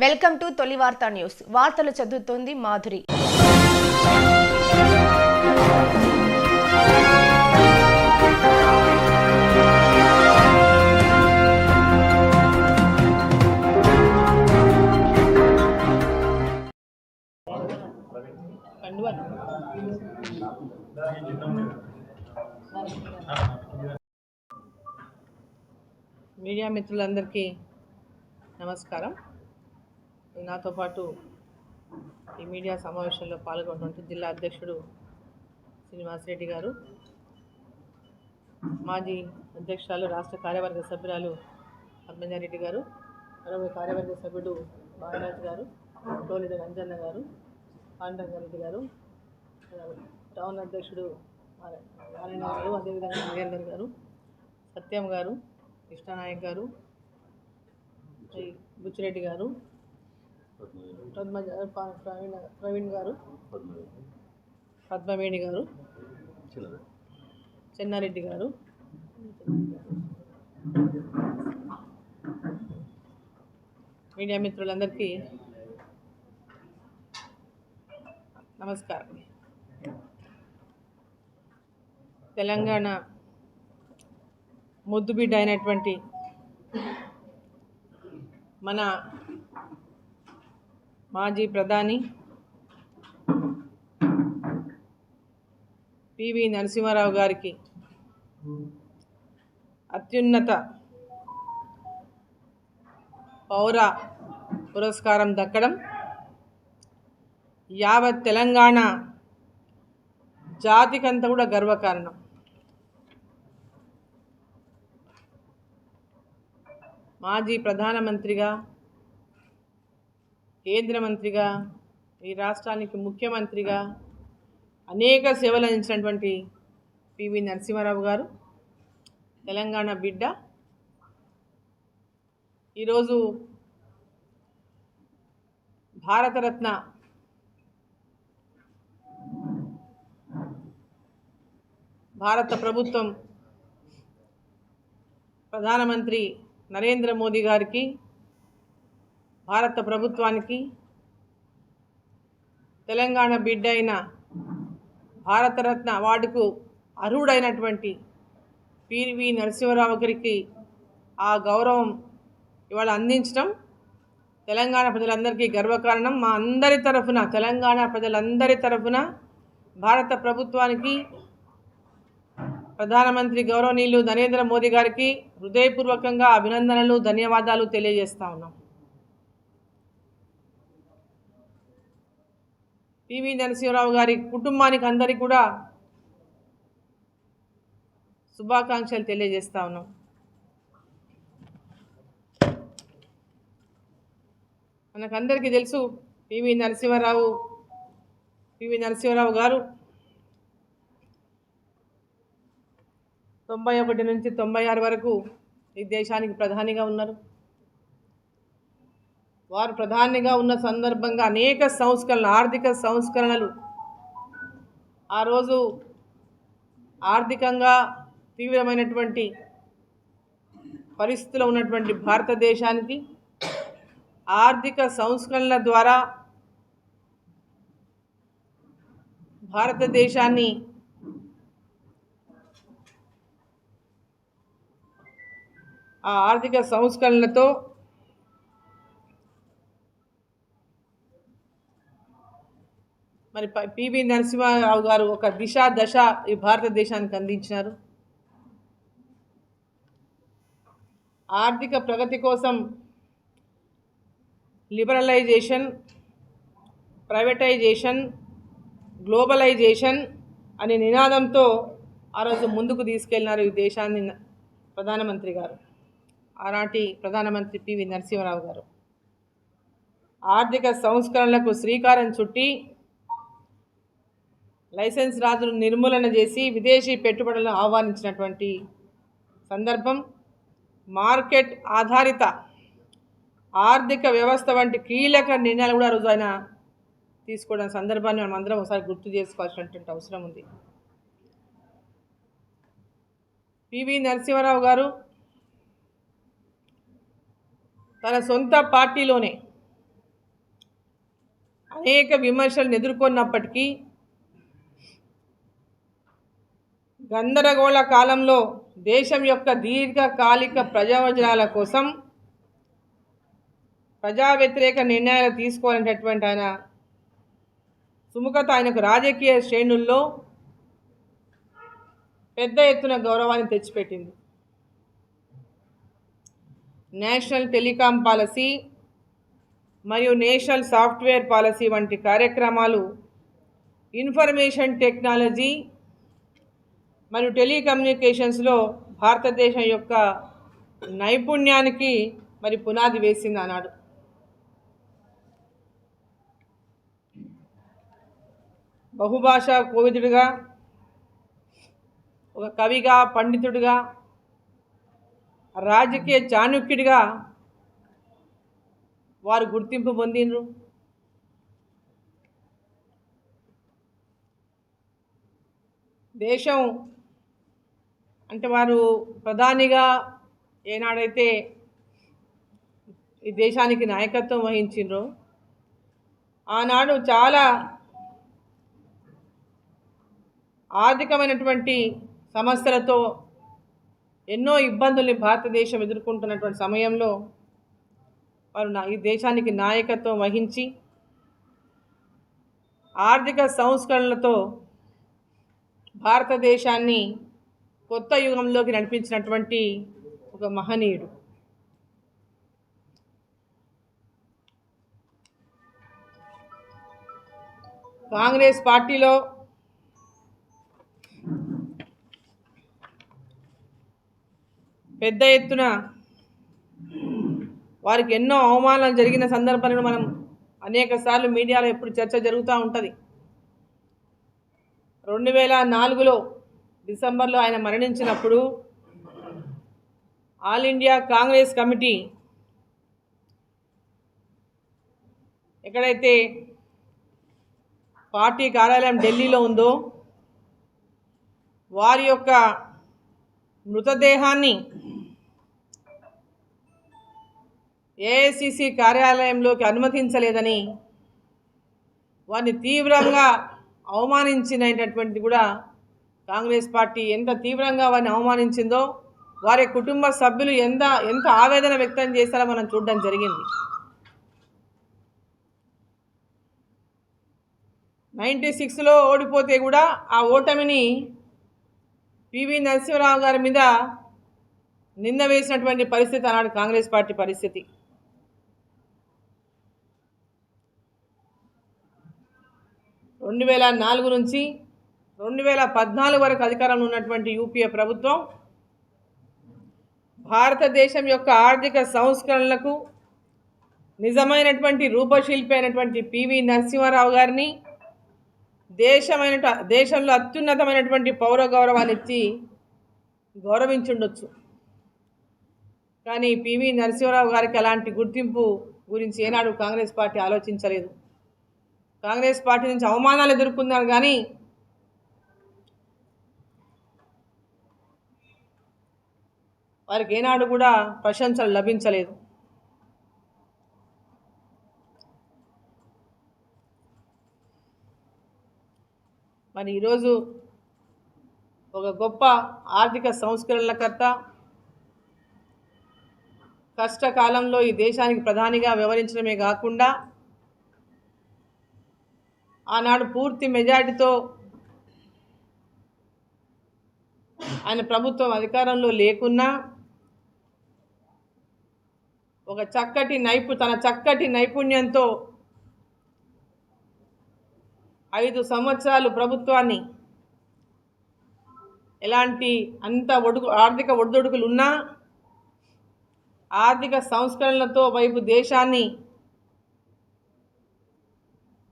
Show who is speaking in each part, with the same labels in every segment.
Speaker 1: Welcome to తొలి వార్తా news. వార్తలు చదువుతోంది మాధురి.
Speaker 2: మీడియా మిత్రులందరికీ నమస్కారం. నాతో పాటు ఈ మీడియా సమావేశంలో పాల్గొన్నటువంటి జిల్లా అధ్యక్షుడు శ్రీనివాసరెడ్డి గారు, మాజీ అధ్యక్షురాలు రాష్ట్ర కార్యవర్గ సభ్యురాలు పద్మజారెడ్డి గారు, మరొక కార్యవర్గ సభ్యుడు బాలరాజు గారు, టోలిద రంజన్న గారు, పాండరంగారెడ్డి గారు, టౌన్ అధ్యక్షుడు నారాయణ గారు, అదేవిధంగా నరేందర్ గారు, సత్యం గారు, కృష్ణానాయక్ గారు, బుచ్చిరెడ్డి గారు, ప్రవీణ్ గారు, పద్మవేణి గారు, చెన్నారెడ్డి గారు, మీడియా మిత్రులందరికీ నమస్కారం. తెలంగాణ ముద్దుబిడ్డ అయినటువంటి మన మాజీ ప్రధాని పివి నరసింహారావు గారికి అత్యున్నత పౌర పురస్కారం దక్కడం యావత్ తెలంగాణ జాతికంతా కూడా గర్వకారణం. మాజీ ప్రధానమంత్రిగా, కేంద్ర మంత్రిగా, ఈ రాష్ట్రానికి ముఖ్యమంత్రిగా అనేక సేవలు అందించినటువంటి పివి నరసింహారావు గారు తెలంగాణ బిడ్డ. ఈరోజు భారతరత్న భారత ప్రభుత్వం ప్రధానమంత్రి నరేంద్ర మోదీ గారికి, భారత ప్రభుత్వానికి తెలంగాణ బిడ్డ అయిన భారతరత్న అవార్డుకు అర్హుడైనటువంటి పివి నరసింహారావు గారికి ఆ గౌరవం ఇవాళ అందించడం తెలంగాణ ప్రజలందరికీ గర్వకారణం. మా అందరి తరఫున, తెలంగాణ ప్రజలందరి తరఫున భారత ప్రభుత్వానికి, ప్రధానమంత్రి గౌరవనీయులు నరేంద్ర మోదీ గారికి హృదయపూర్వకంగా అభినందనలు, ధన్యవాదాలు తెలియజేస్తా ఉన్నాం. పివి నరసింహారావు గారి కుటుంబానికి అందరికీ కూడా శుభాకాంక్షలు తెలియజేస్తా ఉన్నాం. మనకందరికీ తెలుసు పివి నరసింహారావు గారు 91 నుంచి 96 వరకు ఈ దేశానికి ప్రధానిగా ఉన్నారు. వారు ప్రధానిగా ఉన్న సందర్భంగా అనేక సంస్కరణలు, ఆర్థిక సంస్కరణలు, ఆ రోజు ఆర్థికంగా తీవ్రమైనటువంటి పరిస్థితుల్లో ఉన్నటువంటి భారతదేశానికి ఆర్థిక సంస్కరణల ద్వారా భారతదేశాన్ని ఆ ఆర్థిక సంస్కరణలతో మరి పివి నరసింహారావు గారు ఒక దశ ఈ భారతదేశానికి అందించినారు. ఆర్థిక ప్రగతి కోసం లిబరలైజేషన్, ప్రైవేటైజేషన్, గ్లోబలైజేషన్ అనే నినాదంతో ఆ రోజు ముందుకు తీసుకెళ్లినారు ఈ దేశాన్ని ప్రధానమంత్రి గారు, ఆనాటి ప్రధానమంత్రి పివి నరసింహారావు గారు. ఆర్థిక సంస్కరణలకు శ్రీకారం చుట్టి లైసెన్స్ రాజును నిర్మూలన చేసి విదేశీ పెట్టుబడులను ఆహ్వానించినటువంటి సందర్భం, మార్కెట్ ఆధారిత ఆర్థిక వ్యవస్థ వంటి కీలక నిర్ణయాలు కూడా ఆ రోజు ఆయన తీసుకోవడం సందర్భాన్ని మనం అందరం ఒకసారి గుర్తు చేసుకోవాల్సినటువంటి అవసరం ఉంది. పివి నరసింహారావు గారు తన సొంత పార్టీలోనే అనేక విమర్శలను ఎదుర్కొన్నప్పటికీ గందరగోళ కాలంలో దేశం యొక్క దీర్ఘకాలిక ప్రయోజనాల కోసం ప్రజా వ్యతిరేక నిర్ణయాలు తీసుకోవాలనేటటువంటి ఆయన సుముఖత ఆయనకు రాజకీయ శ్రేణుల్లో పెద్ద ఎత్తున గౌరవాన్ని తెచ్చిపెట్టింది. నేషనల్ టెలికాం పాలసీ మరియు నేషనల్ సాఫ్ట్వేర్ పాలసీ వంటి కార్యక్రమాలు ఇన్ఫర్మేషన్ టెక్నాలజీ మరియు టెలికమ్యూనికేషన్స్లో భారతదేశం యొక్క నైపుణ్యానికి మరి పునాది వేసింది అన్నాడు. బహుభాషా కోవిదుడిగా, ఒక కవిగా, పండితుడిగా, రాజకీయ చాణుక్యుడిగా వారు గుర్తింపు పొందిండ్రు. దేశం అంటే వారు ప్రధానిగా ఏనాడైతే ఈ దేశానికి నాయకత్వం వహించిండ్రో ఆనాడు చాలా ఆర్థికమైనటువంటి సమస్యలతో ఎన్నో ఇబ్బందుల్ని భారతదేశం ఎదుర్కొంటున్నటువంటి సమయంలో వారు ఈ దేశానికి నాయకత్వం వహించి ఆర్థిక సంస్కరణలతో భారతదేశాన్ని కొత్త యుగంలోకి నడిపించినటువంటి ఒక మహనీయుడు. కాంగ్రెస్ పార్టీలో పెద్ద ఎత్తున వారికి ఎన్నో అవమానాలు జరిగిన సందర్భాలను మనం అనేక సార్లు మీడియాలో ఎప్పుడు చర్చ జరుగుతూ ఉంటుంది. 2004లో డిసెంబర్లో ఆయన మరణించినప్పుడు ఆల్ ఇండియా కాంగ్రెస్ కమిటీ ఎక్కడైతే పార్టీ కార్యాలయం ఢిల్లీలో ఉందో వారి యొక్క మృతదేహాన్ని ఏఐసిసి కార్యాలయంలోకి అనుమతించలేదని వారిని తీవ్రంగా అవమానించినటువంటి కూడా కాంగ్రెస్ పార్టీ ఎంత తీవ్రంగా వారిని అవమానించిందో వారి కుటుంబ సభ్యులు ఎంత ఆవేదన వ్యక్తం చేశారో మనం చూడడం జరిగింది. 96లో ఓడిపోతే కూడా ఆ ఓటమిని పివి నరసింహారావు గారి మీద నింద వేసినటువంటి పరిస్థితి అన్నాడు కాంగ్రెస్ పార్టీ పరిస్థితి. రెండు 2004 నుంచి 2014 వరకు అధికారంలో ఉన్నటువంటి యూపీఏ ప్రభుత్వం భారతదేశం యొక్క ఆర్థిక సంస్కరణలకు నిజమైనటువంటి రూపశిల్పి అయినటువంటి పివి నరసింహారావు గారిని దేశంలో అత్యున్నతమైనటువంటి పౌర గౌరవాన్ని ఇచ్చి గౌరవించుండొచ్చు. కానీ పివి నరసింహారావు గారికి అలాంటి గుర్తింపు గురించి ఏనాడు కాంగ్రెస్ పార్టీ ఆలోచించలేదు. కాంగ్రెస్ పార్టీ నుంచి అవమానాలు ఎదుర్కొన్నారు కానీ వారికి ఏనాడు కూడా ప్రశంసలు లభించలేదు. మరి ఈరోజు ఒక గొప్ప ఆర్థిక సంస్కరణలకర్త, కష్టకాలంలో ఈ దేశానికి ప్రధానిగా వ్యవహరించడమే కాకుండా ఆనాడు పూర్తి మెజారిటీతో ఆయన ప్రభుత్వం అధికారంలో లేకున్నా తన చక్కటి నైపుణ్యంతో 5 సంవత్సరాలు ప్రభుత్వాన్ని ఎలాంటి ఆర్థిక ఒడిదుడుకులు ఉన్నా ఆర్థిక సంస్కరణలతో వైపు దేశాన్ని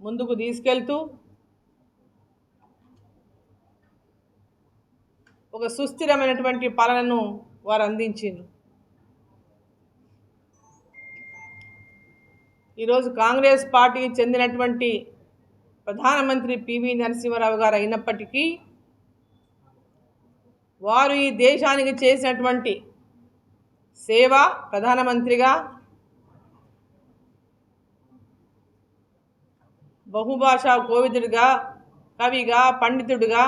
Speaker 2: ముందుకు తీసుకెళ్తూ ఒక సుస్థిరమైనటువంటి పాలనను వారు అందించారు. ఈరోజు కాంగ్రెస్ పార్టీకి చెందినటువంటి ప్రధానమంత్రి పివి నరసింహారావు గారు అయినప్పటికీ వారు ఈ దేశానికి చేసినటువంటి సేవ, ప్రధానమంత్రిగా బహుభాషా కోవిదుడిగా, కవిగా, పండితుడిగా,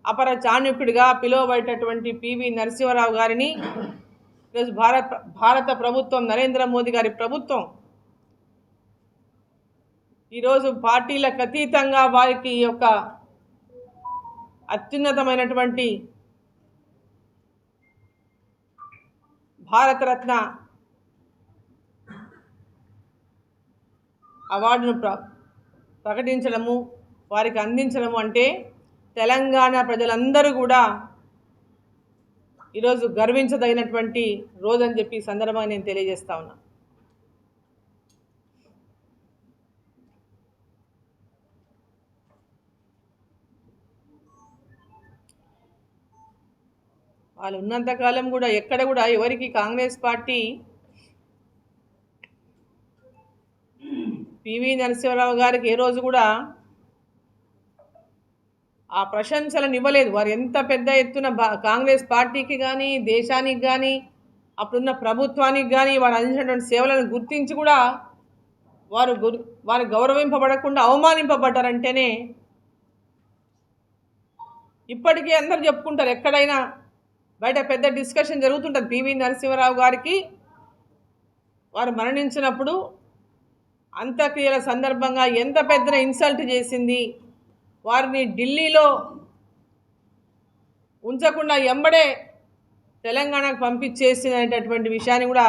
Speaker 2: అపర చాణుక్యుడిగా పిలువబడేటటువంటి పివి నరసింహారావు గారిని ఈరోజు భారత ప్రభుత్వం, నరేంద్ర మోదీ గారి ప్రభుత్వం ఈరోజు పార్టీలకు అతీతంగా వారికి ఈ యొక్క అత్యున్నతమైనటువంటి భారతరత్న అవార్డును ప్రకటించడము, వారికి అందించడము అంటే తెలంగాణ ప్రజలందరూ కూడా ఈరోజు గర్వించదగినటువంటి రోజని చెప్పి ఈ సందర్భంగా నేను తెలియజేస్తా ఉన్నా. వాళ్ళు ఉన్నంతకాలం కూడా ఎక్కడ కూడా ఎవరికి కాంగ్రెస్ పార్టీ పివి నరసింహారావు గారికి ఏ రోజు కూడా ఆ ప్రశంసలను ఇవ్వలేదు. వారు ఎంత పెద్ద ఎత్తున కాంగ్రెస్ పార్టీకి కానీ, దేశానికి కానీ, అప్పుడున్న ప్రభుత్వానికి కానీ వారు అందించినటువంటి సేవలను గుర్తించి కూడా వారు గౌరవింపబడకుండా అవమానింపబడ్డారంటేనే ఇప్పటికీ అందరూ చెప్పుకుంటారు. ఎక్కడైనా బయట పెద్ద డిస్కషన్ జరుగుతుంటుంది. పివి నరసింహారావు గారికి వారు మరణించినప్పుడు అంత్యక్రియల సందర్భంగా ఎంత పెద్ద ఇన్సల్ట్ చేసింది, వారిని ఢిల్లీలో ఉంచకుండా ఎంబడే తెలంగాణకు పంపించేసినటువంటి విషయాన్ని కూడా,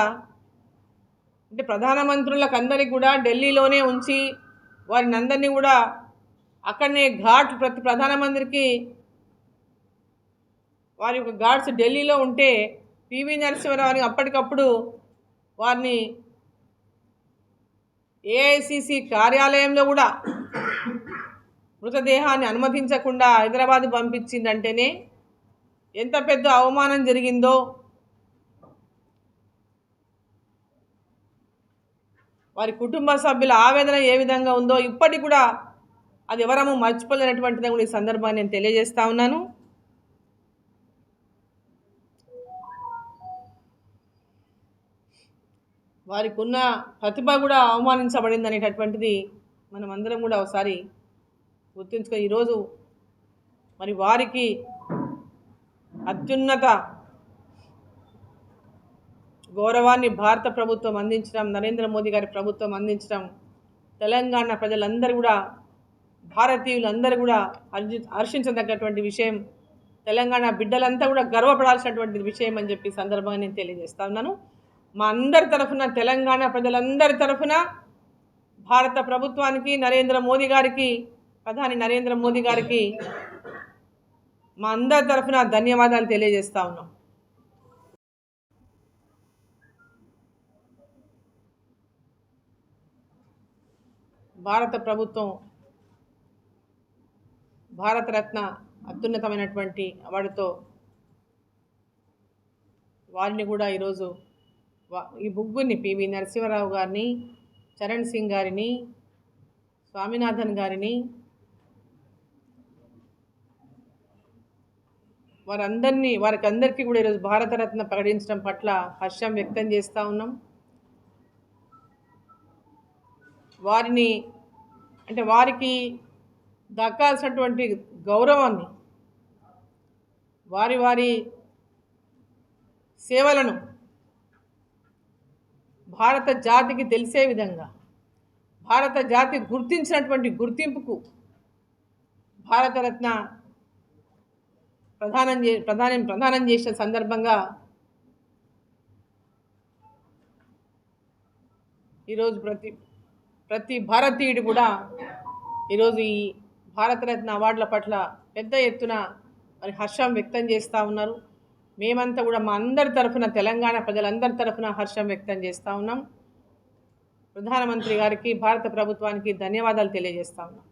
Speaker 2: అంటే ప్రధానమంత్రులకు అందరికీ కూడా ఢిల్లీలోనే ఉంచి వారిని అందరినీ కూడా అక్కడనే ప్రతి ప్రధానమంత్రికి వారి యొక్క గార్డ్స్ ఢిల్లీలో ఉంటే పివి నరసింహారావుని అప్పటికప్పుడు వారిని ఏఐసిసి కార్యాలయంలో కూడా మృతదేహాన్ని అనుమతించకుండా హైదరాబాద్ పంపించిందంటేనే ఎంత పెద్ద అవమానం జరిగిందో, వారి కుటుంబ సభ్యుల ఆవేదన ఏ విధంగా ఉందో ఇప్పటికి కూడా అది ఎవరము మర్చిపోలేనటువంటిది కూడా ఈ సందర్భాన్ని నేను తెలియజేస్తా ఉన్నాను. వారికి ఉన్న ప్రతిభ కూడా అవమానించబడింది అనేటటువంటిది మనం అందరం కూడా ఒకసారి గుర్తుంచుకొని ఈరోజు మరి వారికి అత్యున్నత గౌరవాన్ని భారత ప్రభుత్వం అందించడం, నరేంద్ర మోదీ గారి ప్రభుత్వం అందించడం తెలంగాణ ప్రజలందరూ కూడా, భారతీయులందరూ కూడా హర్షించదగ్గటువంటి విషయం. తెలంగాణ బిడ్డలంతా కూడా గర్వపడాల్సినటువంటి విషయం అని చెప్పి సందర్భంగా నేను తెలియజేస్తా ఉన్నాను. మా అందరి తరఫున, తెలంగాణ ప్రజలందరి తరఫున భారత ప్రభుత్వానికి, నరేంద్ర మోదీ గారికి, ప్రధాని నరేంద్ర మోదీ గారికి మా అందరి తరఫున ధన్యవాదాలు తెలియజేస్తా ఉన్నాం. భారత ప్రభుత్వం భారతరత్న అత్యున్నతమైనటువంటి అవార్డుతో వారిని కూడా ఈరోజు ఈ ముగ్గురిని, పివి నరసింహారావు గారిని, చరణ్ సింగ్ గారిని, స్వామినాథన్ గారిని, వారికి అందరికీ కూడా ఈరోజు భారతరత్న ప్రకటించడం పట్ల హర్షం వ్యక్తం చేస్తూ ఉన్నాం. వారికి దక్కాల్సినటువంటి గౌరవాన్ని, వారి సేవలను భారత జాతికి తెలిసే విధంగా, భారత జాతి గుర్తించినటువంటి గుర్తింపుకు భారతరత్న ప్రదానం చేసిన సందర్భంగా ఈరోజు ప్రతి భారతీయుడు కూడా ఈరోజు ఈ భారతరత్న అవార్డుల పట్ల పెద్ద ఎత్తున మరి హర్షం వ్యక్తం చేస్తూ ఉన్నారు. మేమంతా కూడా మా అందరి తరఫున, తెలంగాణ ప్రజలందరి తరఫున హర్షం వ్యక్తం చేస్తూ ఉన్నాం. ప్రధానమంత్రి గారికి, భారత ప్రభుత్వానికి ధన్యవాదాలు తెలియజేస్తా ఉన్నాం.